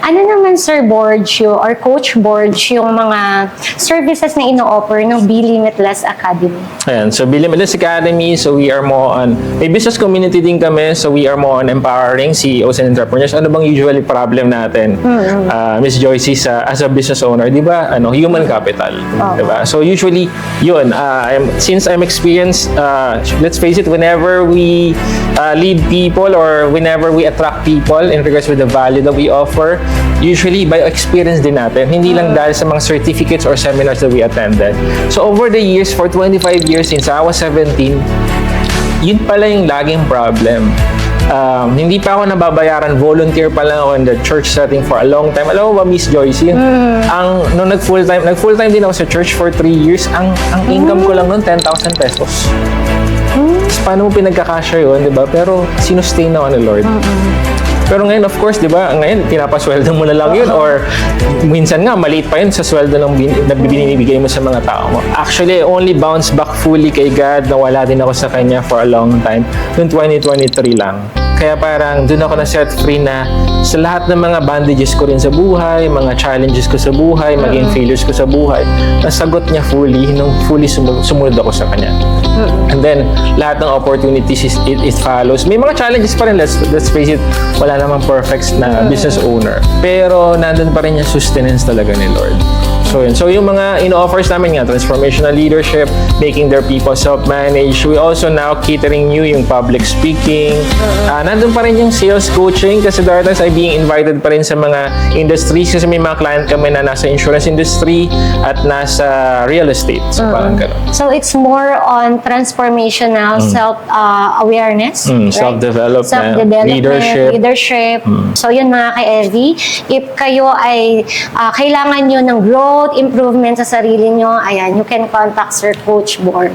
Ano naman, Sir Borgio or Coach Borgio, yung mga services na ino-offer ng Be Limitless Academy? Ayan, so Be Limitless Academy, so we are more on, may business community din kami, so we are more on empowering CEOs and entrepreneurs. Ano bang usually problem natin, Miss Joyce, as a business owner, di ba? Human capital, di ba? So usually, yun, since I'm experienced, let's face it, whenever we lead people or whenever we attract people in regards with the value that we offer, usually by experience din natin, hindi lang dahil sa mga certificates or seminars that we attended. So over the years, for 25 years, since I was 17, yun pala yung laging problem. Hindi pa ako nababayaran, volunteer pa lang ako in the church setting for a long time. Alam mo ba, Miss Joyce, nung nag-full-time din ako sa church for 3 years, ang income ko lang nun, 10,000 pesos. Tapos paano mo pinagkakasya yun, di ba? Pero sinustain ako ni Lord. Pero ngayon, of course, di ba, ngayon, pinapasweldo mo na lang yun or minsan nga, maliit pa yun sa sweldo na binibigay mo sa mga tao mo. Actually, I only bounce back fully kay God. Nawala din ako sa Kanya for a long time. Noong 2023 lang. Kaya parang doon ako na-set free na sa lahat ng mga bandages ko rin sa buhay, mga challenges ko sa buhay, maging failures ko sa buhay, nasagot niya fully, nung fully sumunod ako sa Kanya. And then, lahat ng opportunities, it follows. May mga challenges pa rin, let's face it, wala namang perfect na business owner. Pero, nandun pa rin yung sustenance talaga ni Lord. So, yun. So, yung mga ino-offers namin nga, transformational leadership, making their people self-manage. We also now catering you yung public speaking. Nandun pa rin yung sales coaching kasi there are times ay being invited pa rin sa mga industries kasi may mga client kami na nasa insurance industry at nasa real estate. So, parang ganun. So, it's more on transformational self-awareness, right? Self-development, leadership. So, yun mga ka-Evie, if kayo ay kailangan nyo ng growth, improvement sa sarili nyo, ayan, you can contact Sir Coach Borg.